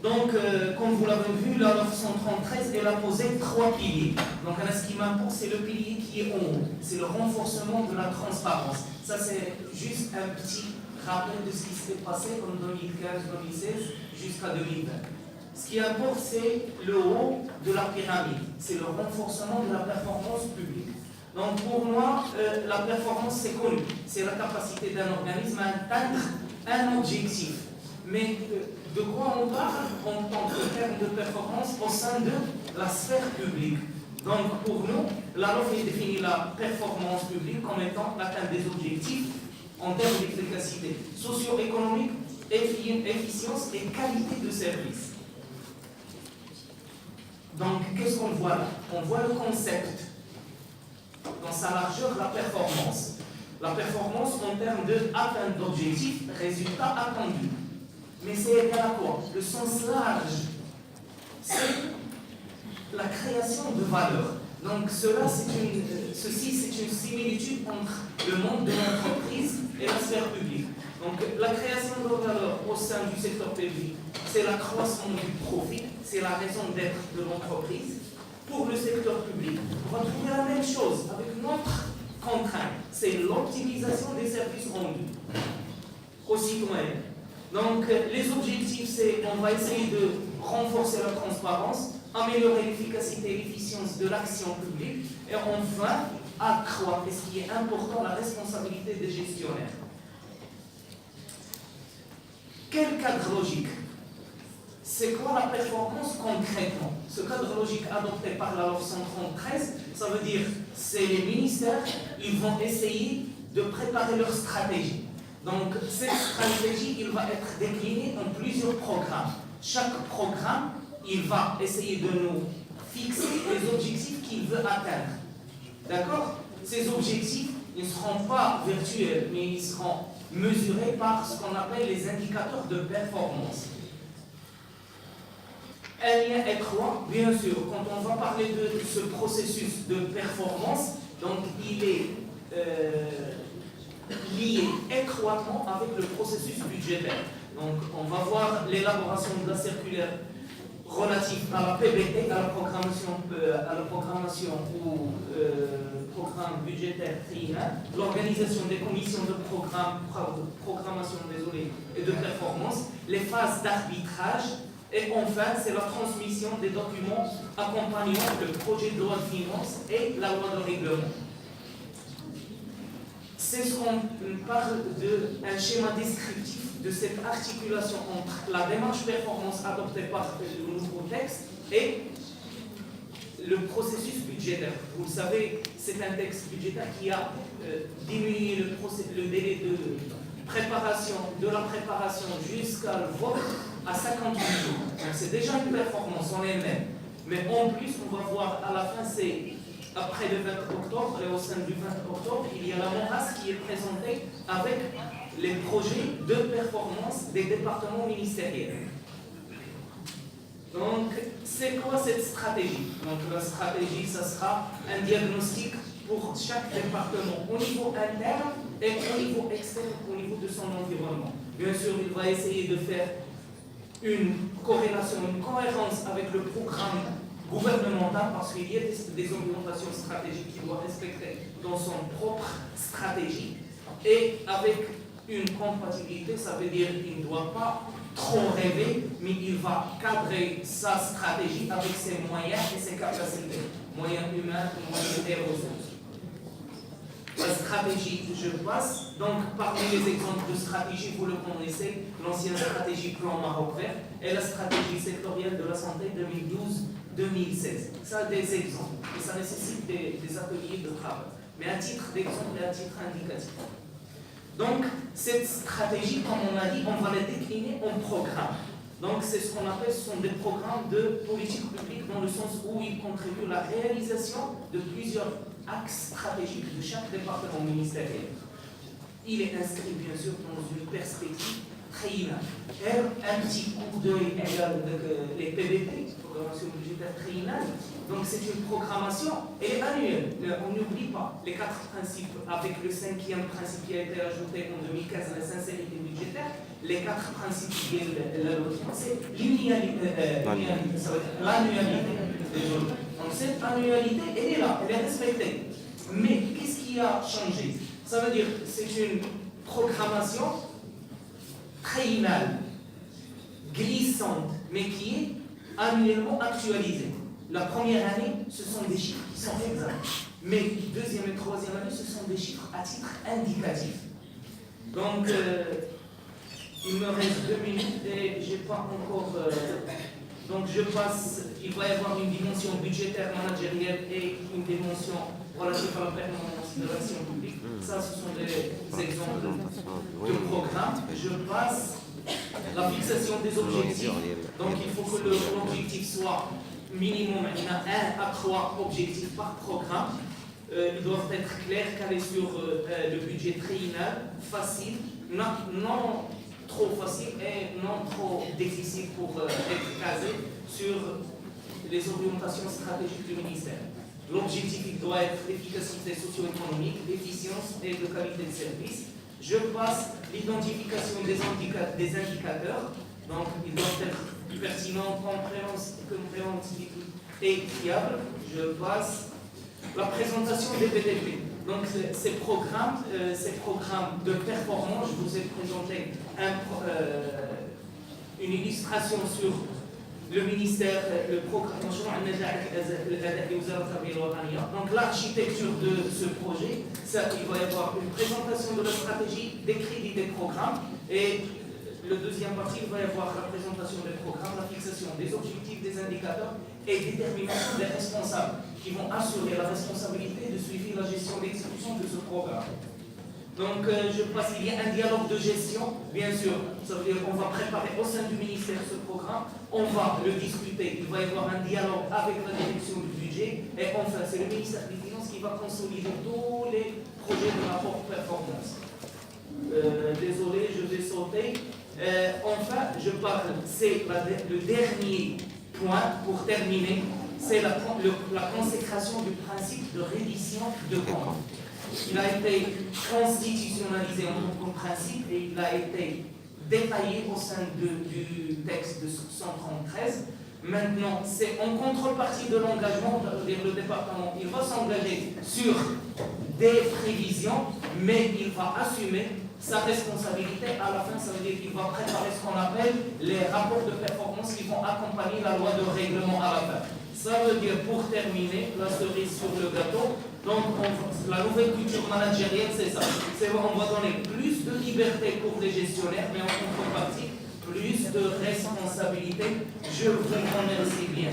Donc, comme vous l'avez vu, la loi 113, elle a posé 3 piliers. Donc, ce qui m'importe, c'est le pilier qui est en haut. C'est le renforcement de la transparence. Ça, c'est juste un petit rappel de ce qui s'est passé en 2015-2016 jusqu'à 2020. Ce qui importe, c'est le haut de la pyramide. C'est le renforcement de la performance publique. Donc, pour moi, la performance, c'est connu. C'est la capacité d'un organisme à atteindre un objectif. Mais de quoi on parle en tant que terme de performance au sein de la sphère publique? Donc pour nous, la LOF définit la performance publique comme étant l'atteinte des objectifs en termes d'efficacité socio-économique, efficience et qualité de service. Donc qu'est-ce qu'on voit là? On voit le concept dans sa largeur, la performance. La performance en termes d'atteinte d'objectifs, résultats attendus. Mais c'est égal à quoi? Le sens large, c'est la création de valeur. Donc ceci, c'est une similitude entre le monde de l'entreprise et la sphère publique. Donc la création de valeur au sein du secteur public, c'est l'accroissement du profit, c'est la raison d'être de l'entreprise. Pour le secteur public, on va trouver la même chose avec notre contrainte, c'est l'optimisation des services rendus aux citoyens. Donc, les objectifs, c'est on va essayer de renforcer la transparence, améliorer l'efficacité et l'efficience de l'action publique et enfin accroître, et ce qui est important, la responsabilité des gestionnaires. Quel cadre logique? C'est quoi la performance concrètement? Ce cadre logique adopté par la loi 113, ça veut dire c'est les ministères, ils vont essayer de préparer leur stratégie. Donc, cette stratégie, il va être déclinée en plusieurs programmes. Chaque programme, il va essayer de nous fixer les objectifs qu'il veut atteindre. D'accord? Ces objectifs, ils ne seront pas virtuels, mais ils seront mesurés par ce qu'on appelle les indicateurs de performance. Un lien étroit, bien sûr, quand on va parler de ce processus de performance, donc il est lié étroitement avec le processus budgétaire. Donc, on va voir l'élaboration de la circulaire relative à la PBT, à la programmation ou programme budgétaire triennal, l'organisation des commissions de programmation et de performance, les phases d'arbitrage, et enfin, c'est la transmission des documents accompagnant le projet de loi de finances et la loi de règlement. C'est ce qu'on parle d'un schéma descriptif de cette articulation entre la démarche performance adoptée par le nouveau texte et le processus budgétaire. Vous le savez, c'est un texte budgétaire qui a diminué le délai de préparation, de la préparation jusqu'à le vote à 58 jours. Donc c'est déjà une performance en elle-même. Mais en plus, on va voir à la fin, c'est après le 20 octobre, et au sein du 20 octobre, il y a la MORAS qui est présentée avec les projets de performance des départements ministériels. Donc, c'est quoi cette stratégie? Donc, la stratégie, ça sera un diagnostic pour chaque département au niveau interne et au niveau externe, au niveau de son environnement. Bien sûr, il va essayer de faire une corrélation, une cohérence avec le programme gouvernemental parce qu'il y a des orientations stratégiques qu'il doit respecter dans son propre stratégie et avec une compatibilité, ça veut dire qu'il ne doit pas trop rêver, mais il va cadrer sa stratégie avec ses moyens et ses capacités, moyens humains, moyens et ressources. La stratégie, je passe. Donc, parmi les exemples de stratégie, vous le connaissez, l'ancienne stratégie plan Maroc vert et la stratégie sectorielle de la santé 2012-2016. Ça a des exemples et ça nécessite des ateliers de travail. Mais à titre d'exemple et à titre indicatif. Donc, cette stratégie, comme on a dit, on va la décliner en programmes. Donc, c'est ce qu'on appelle, ce sont des programmes de politique publique dans le sens où ils contribuent à la réalisation de plusieurs axes stratégiques de chaque département ministériel. Il est inscrit, bien sûr, dans une perspective تخينا غير un petit coup d'œil les PBT, programmation budgétaire triennale. Donc c'est une programmation, elle est annuelle. On n'oublie pas les 4 principes avec le 5e principe qui a été ajouté en 2015, la sincérité budgétaire. Les 4 principes qui est c'est l'annualité. Donc cette annualité, elle est là, elle est respectée. Mais qu'est-ce qui a changé? Ça veut dire que c'est une programmation triennale, glissante, mais qui est annuellement actualisée. La première année, ce sont des chiffres qui sont exacts. Mais deuxième et troisième année, ce sont des chiffres à titre indicatif. Donc, il me reste 2 minutes et je n'ai pas encore... donc je passe, il va y avoir une dimension budgétaire managérielle et une dimension relative à la performance de l'action publique. Ça, ce sont des exemples de programmes. Je passe la fixation des objectifs. Donc il faut que l'objectif soit minimum, il y a 1 à 3 objectifs par programme. Ils doivent être clairs, calés sur le budget triennal, facile, non trop facile et non trop difficile pour être casé sur les orientations stratégiques du ministère. L'objectif doit être l'efficacité socio-économique, l'efficience et de qualité de service. Je passe l'identification des indicateurs, donc ils doivent être pertinents, compréhensibles et fiables. Je passe la présentation des BDP. Donc ces programmes de performance, je vous ai présenté une illustration sur le ministère, le programme. Donc l'architecture de ce projet, il va y avoir une présentation de la stratégie, des crédits des programmes, et le deuxième partie, il va y avoir la présentation des programmes, la fixation des objectifs, des indicateurs et détermination des responsables qui vont assurer la responsabilité de suivre la gestion d'exécution de ce programme. Donc, je passe, il y a un dialogue de gestion, bien sûr. Ça veut dire qu'on va préparer au sein du ministère ce programme, on va le discuter, il va y avoir un dialogue avec la direction du budget, et enfin, c'est le ministère des Finances qui va consolider tous les projets de rapport performance. Désolé, je vais sauter. Enfin, je parle, c'est le dernier point pour terminer, c'est la consécration du principe de reddition de comptes. Il a été constitutionnalisé en tant que principe et il a été détaillé au sein du texte de 133. Maintenant, c'est en contrepartie de l'engagement, le département, il va s'engager sur des prévisions, mais il va assumer sa responsabilité. À la fin, ça veut dire qu'il va préparer ce qu'on appelle les rapports de performance qui vont accompagner la loi de règlement à la fin. Ça veut dire, pour terminer, la cerise sur le gâteau, donc la nouvelle culture managérielle, c'est ça. On va donner plus de liberté pour les gestionnaires, mais en contrepartie, plus de responsabilité. Je vous remercie bien.